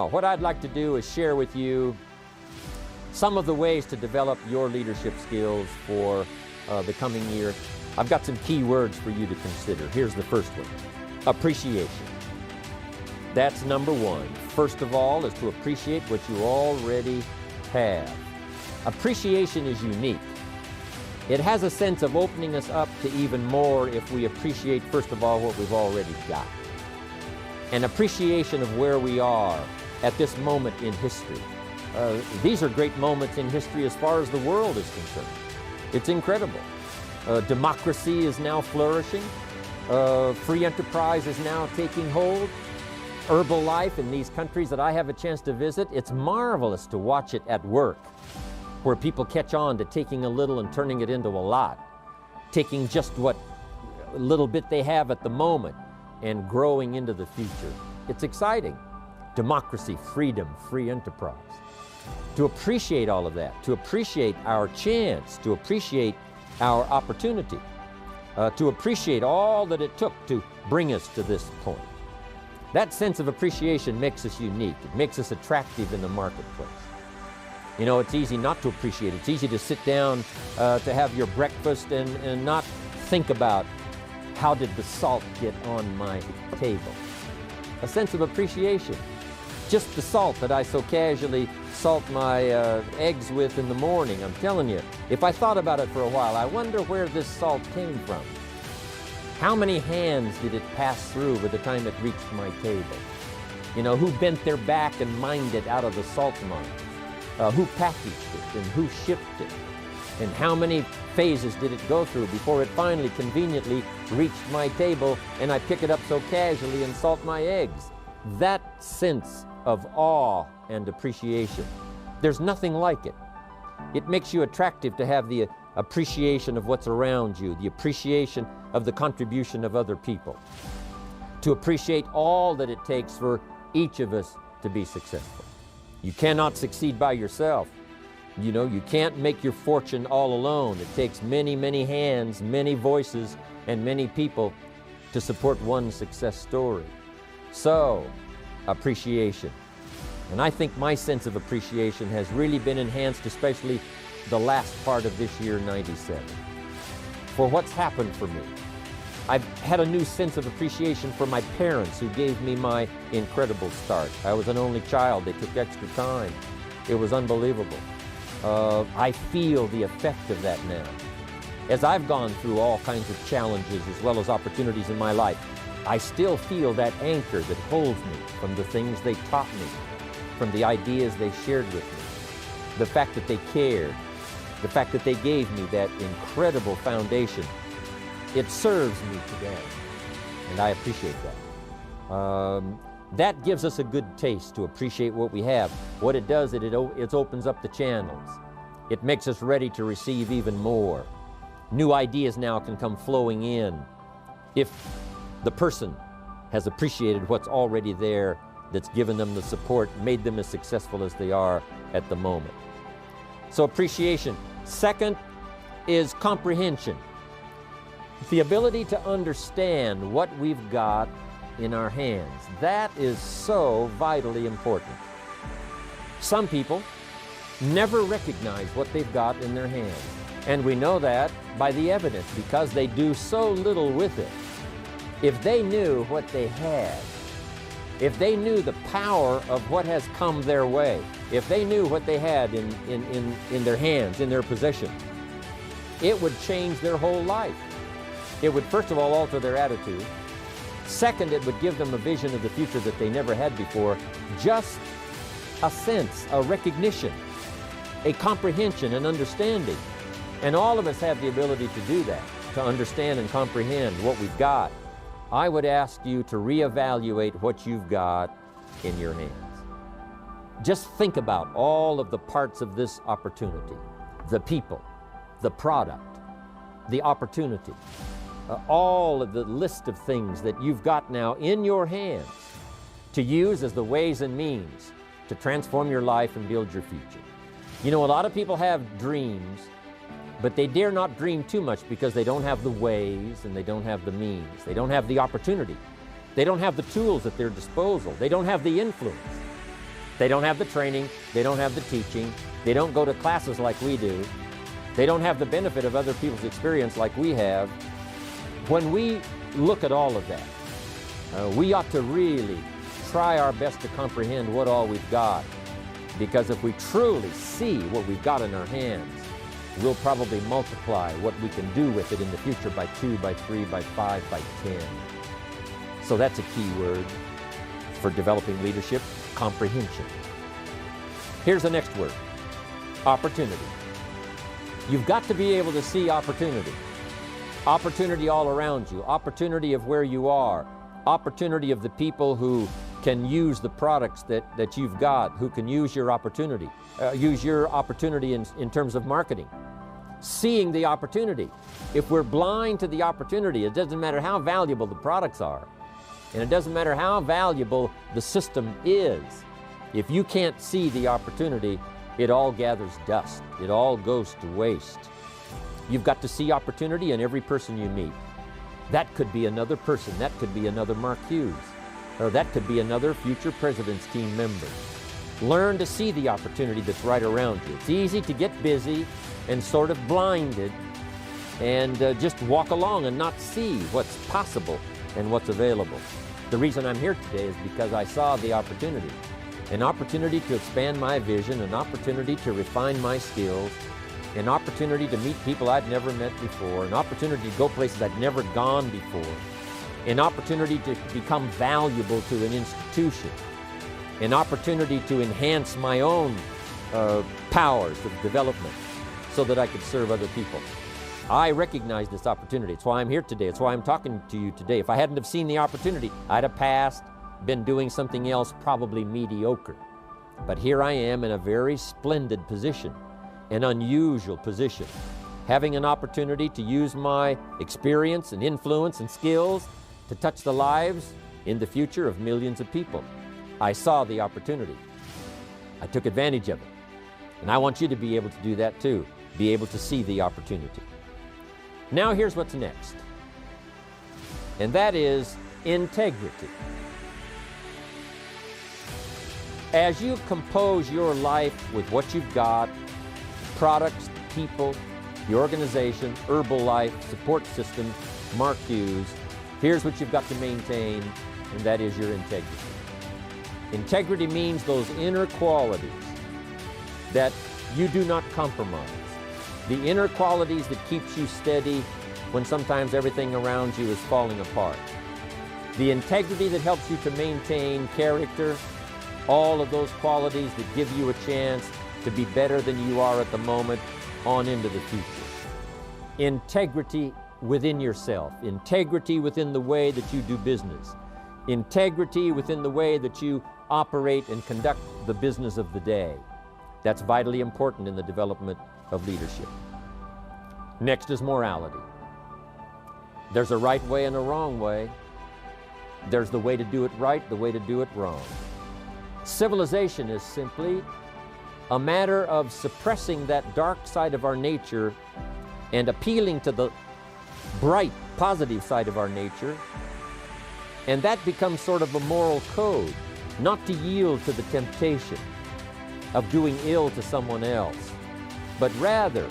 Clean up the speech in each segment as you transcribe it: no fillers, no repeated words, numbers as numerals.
Now, what I'd like to do is share with you some of the ways to develop your leadership skills for the coming year. I've got some key words for you to consider. Here's the first one: appreciation. That's number one. First of all is to appreciate what you already have. Appreciation is unique. It has a sense of opening us up to even more if we appreciate, first of all, what we've already got. An appreciation of where we are at this moment in history. These are great moments in history as far as the world is concerned. It's incredible. Democracy is now flourishing. Free enterprise is now taking hold. Herbalife in these countries that I have a chance to visit, it's marvelous to watch it at work, where people catch on to taking a little and turning it into a lot, taking just what little bit they have at the moment and growing into the future. It's exciting. Democracy, freedom, free enterprise. To appreciate all of that, to appreciate our chance, to appreciate our opportunity, to appreciate all that it took to bring us to this point. That sense of appreciation makes us unique. It makes us attractive in the marketplace. You know, it's easy not to appreciate it. It's easy to sit down to have your breakfast and not think about how did the salt get on my table. A sense of appreciation. Just the salt that I so casually salt my eggs with in the morning. I'm telling you, if I thought about it for a while, I wonder where this salt came from. How many hands did it pass through by the time it reached my table? You know, who bent their back and mined it out of the salt mines? Who packaged it and who shipped it? And how many phases did it go through before it finally conveniently reached my table and I pick it up so casually and salt my eggs? That sense of awe and appreciation, there's nothing like it. It makes you attractive to have the appreciation of what's around you, the appreciation of the contribution of other people, to appreciate all that it takes for each of us to be successful. You cannot succeed by yourself. You know, you can't make your fortune all alone. It takes many, many hands, many voices, and many people to support one success story. So, appreciation. And I think my sense of appreciation has really been enhanced, especially the last part of this year, 97, for what's happened for me. I've had a new sense of appreciation for my parents who gave me my incredible start. I was an only child. They took extra time. It was unbelievable. I feel the effect of that now. As I've gone through all kinds of challenges as well as opportunities in my life, I still feel that anchor that holds me from the things they taught me, from the ideas they shared with me, the fact that they cared, the fact that they gave me that incredible foundation. It serves me today, and I appreciate that. That gives us a good taste to appreciate what we have. What it does, it opens up the channels. It makes us ready to receive even more. New ideas now can come flowing in if the person has appreciated what's already there, that's given them the support, made them as successful as they are at the moment. So appreciation. Second is comprehension. The ability to understand what we've got in our hands. That is so vitally important. Some people never recognize what they've got in their hands. And we know that by the evidence, because they do so little with it. If they knew what they had, if they knew the power of what has come their way, if they knew what they had in their hands, in their possession, it would change their whole life. It would first of all alter their attitude. Second, it would give them a vision of the future that they never had before. Just a sense, a recognition, a comprehension, an understanding. And all of us have the ability to do that, to understand and comprehend what we've got. I would ask you to reevaluate what you've got in your hands. Just think about all of the parts of this opportunity, the people, the product, the opportunity, all of the list of things that you've got now in your hands to use as the ways and means to transform your life and build your future. You know, a lot of people have dreams, but they dare not dream too much because they don't have the ways and they don't have the means. They don't have the opportunity. They don't have the tools at their disposal. They don't have the influence. They don't have the training, they don't have the teaching, they don't go to classes like we do, they don't have the benefit of other people's experience like we have. When we look at all of that, we ought to really try our best to comprehend what all we've got. Because if we truly see what we've got in our hands, we'll probably multiply what we can do with it in the future by 2, by 3, by 5, by 10. So that's a key word for developing leadership: comprehension. Here's the next word: opportunity. You've got to be able to see opportunity. Opportunity all around you, opportunity of where you are, opportunity of the people who can use the products that you've got, who can use your opportunity, in terms of marketing. Seeing the opportunity. If we're blind to the opportunity, it doesn't matter how valuable the products are, and it doesn't matter how valuable the system is. If you can't see the opportunity, it all gathers dust. It all goes to waste. You've got to see opportunity in every person you meet. That could be another person. That could be another Mark Hughes. Or that could be another future president's team member. Learn to see the opportunity that's right around you. It's easy to get busy and sort of blinded and just walk along and not see what's possible and what's available. The reason I'm here today is because I saw the opportunity. An opportunity to expand my vision, an opportunity to refine my skills, an opportunity to meet people I'd never met before, an opportunity to go places I'd never gone before, an opportunity to become valuable to an institution, an opportunity to enhance my own powers of development so that I could serve other people. I recognize this opportunity. It's why I'm here today. It's why I'm talking to you today. If I hadn't have seen the opportunity, I'd have passed, been doing something else, probably mediocre. But here I am in a very splendid position, an unusual position, having an opportunity to use my experience and influence and skills to touch the lives in the future of millions of people. I saw the opportunity. I took advantage of it. And I want you to be able to do that too, be able to see the opportunity. Now here's what's next, and that is integrity. As you compose your life with what you've got, products, people, the organization, Herbalife, support system, Mark Hughes, here's what you've got to maintain, and that is your integrity. Integrity means those inner qualities that you do not compromise. The inner qualities that keeps you steady when sometimes everything around you is falling apart. The integrity that helps you to maintain character, all of those qualities that give you a chance to be better than you are at the moment on into the future. Integrity within yourself, integrity within the way that you do business, integrity within the way that you operate and conduct the business of the day. That's vitally important in the development of leadership. Next is morality. There's a right way and a wrong way. There's the way to do it right, the way to do it wrong. Civilization is simply a matter of suppressing that dark side of our nature and appealing to the bright, positive side of our nature. And that becomes sort of a moral code, not to yield to the temptation of doing ill to someone else, but rather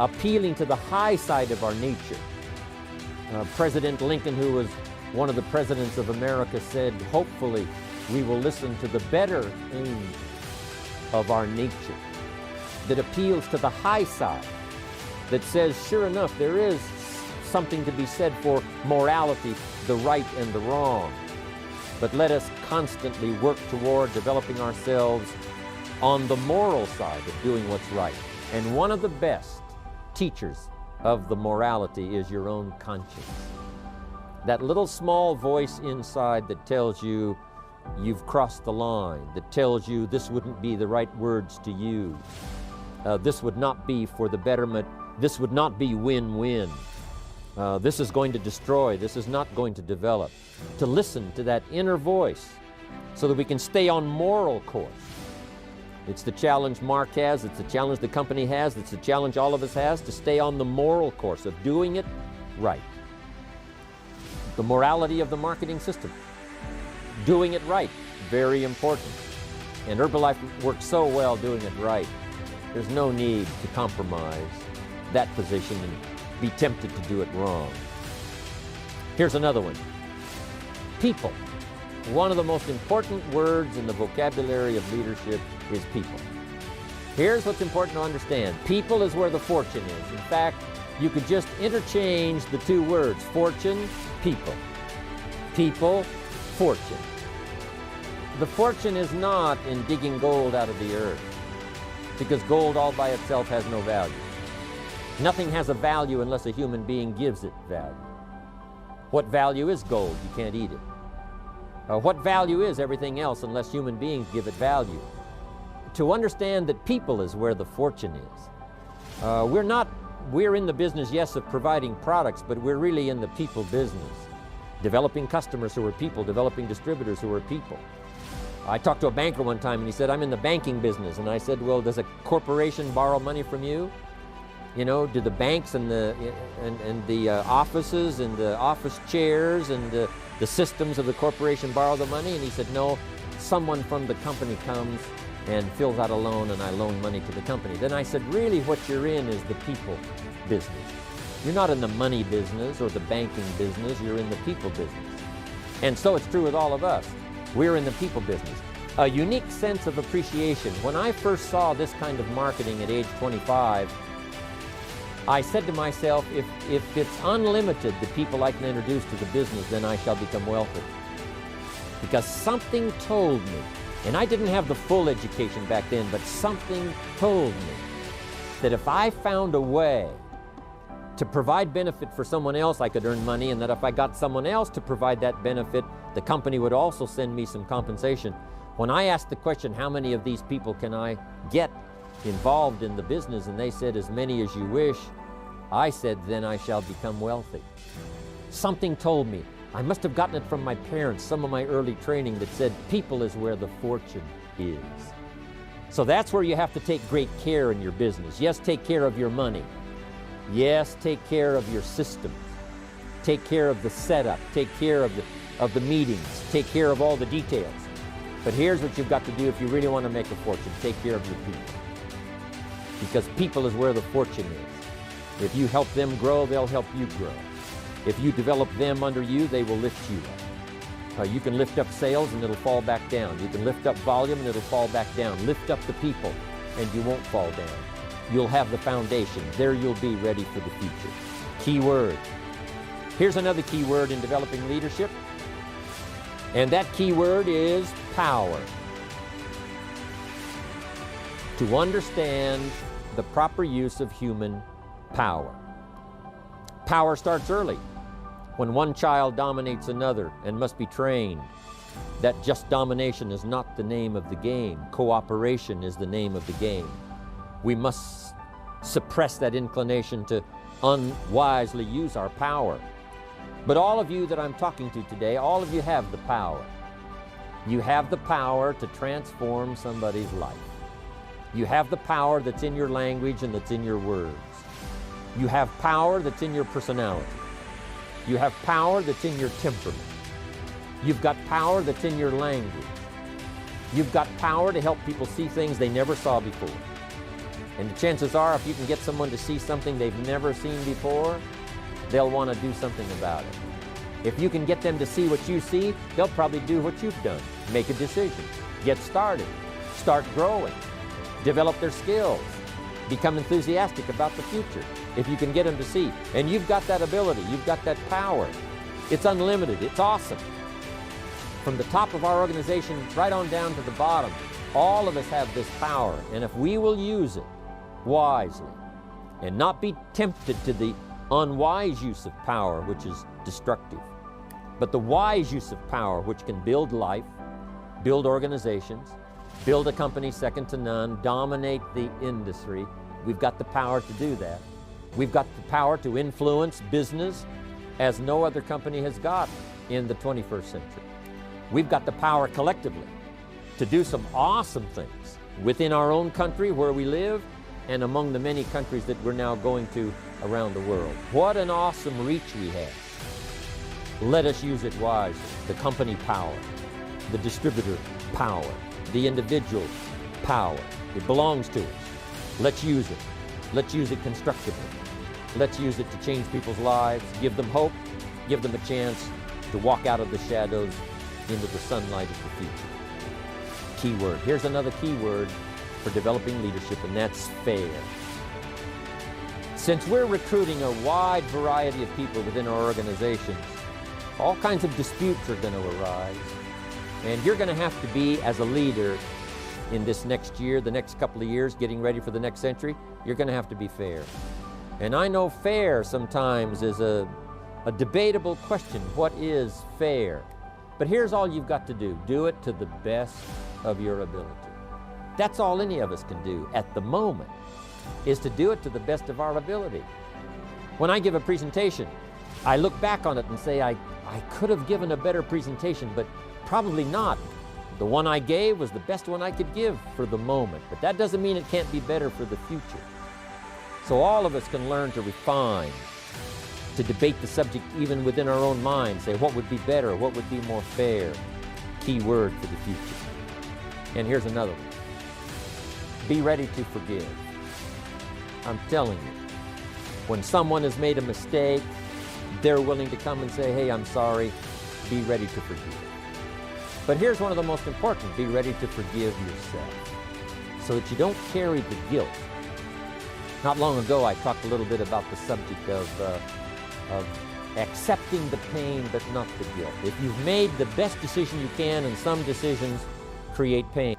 appealing to the high side of our nature. President Lincoln, who was one of the presidents of America, said, hopefully we will listen to the better angel of our nature that appeals to the high side, that says, sure enough, there is something to be said for morality, the right and the wrong. But let us constantly work toward developing ourselves on the moral side of doing what's right. And one of the best teachers of the morality is your own conscience. That little small voice inside that tells you you've crossed the line, that tells you this wouldn't be the right words to use. This would not be for the betterment. This would not be win-win. This is going to destroy. This is not going to develop. To listen to that inner voice so that we can stay on moral course. It's the challenge Mark has, it's the challenge the company has, it's the challenge all of us has, to stay on the moral course of doing it right. The morality of the marketing system. Doing it right, very important. And Herbalife works so well doing it right. There's no need to compromise that position and be tempted to do it wrong. Here's another one. People. One of the most important words in the vocabulary of leadership is people. Here's what's important to understand. People is where the fortune is. In fact, you could just interchange the two words, fortune, people. People, fortune. The fortune is not in digging gold out of the earth, because gold all by itself has no value. Nothing has a value unless a human being gives it value. What value is gold? You can't eat it. What value is everything else unless human beings give it value? To understand that people is where the fortune is. We're in the business, yes, of providing products, but we're really in the people business. Developing customers who are people, developing distributors who are people. I talked to a banker one time and he said, I'm in the banking business. And I said, well, does a corporation borrow money from you? You know, do the banks and the offices and the office chairs and the systems of the corporation borrow the money? And he said, no, someone from the company comes and fills out a loan and I loan money to the company. Then I said, really what you're in is the people business. You're not in the money business or the banking business, you're in the people business. And so it's true with all of us. We're in the people business. A unique sense of appreciation. When I first saw this kind of marketing at age 25, I said to myself, if it's unlimited, the people I can introduce to the business, then I shall become wealthy. Because something told me, and I didn't have the full education back then, but something told me that if I found a way to provide benefit for someone else, I could earn money, and that if I got someone else to provide that benefit, the company would also send me some compensation. When I asked the question, how many of these people can I get involved in the business, and they said, as many as you wish, I said, then I shall become wealthy. Something told me, I must have gotten it from my parents, some of my early training that said, people is where the fortune is. So that's where you have to take great care in your business. Yes, take care of your money. Yes, take care of your systems. Take care of the setup. Take care of the meetings. Take care of all the details. But here's what you've got to do if you really want to make a fortune. Take care of your people. Because people is where the fortune is. If you help them grow, they'll help you grow. If you develop them under you, they will lift you up. You can lift up sales and it'll fall back down. You can lift up volume and it'll fall back down. Lift up the people and you won't fall down. You'll have the foundation. There you'll be ready for the future. Key word. Here's another key word in developing leadership. And that key word is power. To understand the proper use of human power. Power starts early, when one child dominates another and must be trained. That just domination is not the name of the game. Cooperation is the name of the game. We must suppress that inclination to unwisely use our power. But all of you that I'm talking to today, all of you have the power. You have the power to transform somebody's life. You have the power that's in your language and that's in your words. You have power that's in your personality. You have power that's in your temperament. You've got power that's in your language. You've got power to help people see things they never saw before. And the chances are, if you can get someone to see something they've never seen before, they'll want to do something about it. If you can get them to see what you see, they'll probably do what you've done. Make a decision. Get started. Start growing. Develop their skills. Become enthusiastic about the future. If you can get them to see. And you've got that ability. You've got that power. It's unlimited. It's awesome. From the top of our organization right on down to the bottom, all of us have this power. And if we will use it wisely and not be tempted to the unwise use of power, which is destructive, but the wise use of power, which can build life, build organizations, build a company second to none, dominate the industry. We've got the power to do that. We've got the power to influence business as no other company has got in the 21st century. We've got the power collectively to do some awesome things within our own country where we live and among the many countries that we're now going to around the world. What an awesome reach we have. Let us use it wisely. The company power, the distributor power, the individual power. It belongs to us. Let's use it. Let's use it constructively. Let's use it to change people's lives, give them hope, give them a chance to walk out of the shadows into the sunlight of the future. Key word. Here's another key word for developing leadership, and that's fair. Since we're recruiting a wide variety of people within our organizations, all kinds of disputes are going to arise. And you're going to have to be, as a leader in this next year, the next couple of years, getting ready for the next century, you're going to have to be fair. And I know fair sometimes is a debatable question. What is fair? But here's all you've got to do. Do it to the best of your ability. That's all any of us can do at the moment, is to do it to the best of our ability. When I give a presentation, I look back on it and say, I could have given a better presentation, but probably not. The one I gave was the best one I could give for the moment, but that doesn't mean it can't be better for the future. So all of us can learn to refine, to debate the subject even within our own mind, say what would be better, what would be more fair. Key word for the future. And here's another one. Be ready to forgive. I'm telling you, when someone has made a mistake, they're willing to come and say, hey, I'm sorry. Be ready to forgive. But here's one of the most important. Be ready to forgive yourself so that you don't carry the guilt. Not long ago, I talked a little bit about the subject of accepting the pain but not the guilt. If you've made the best decision you can, and some decisions create pain.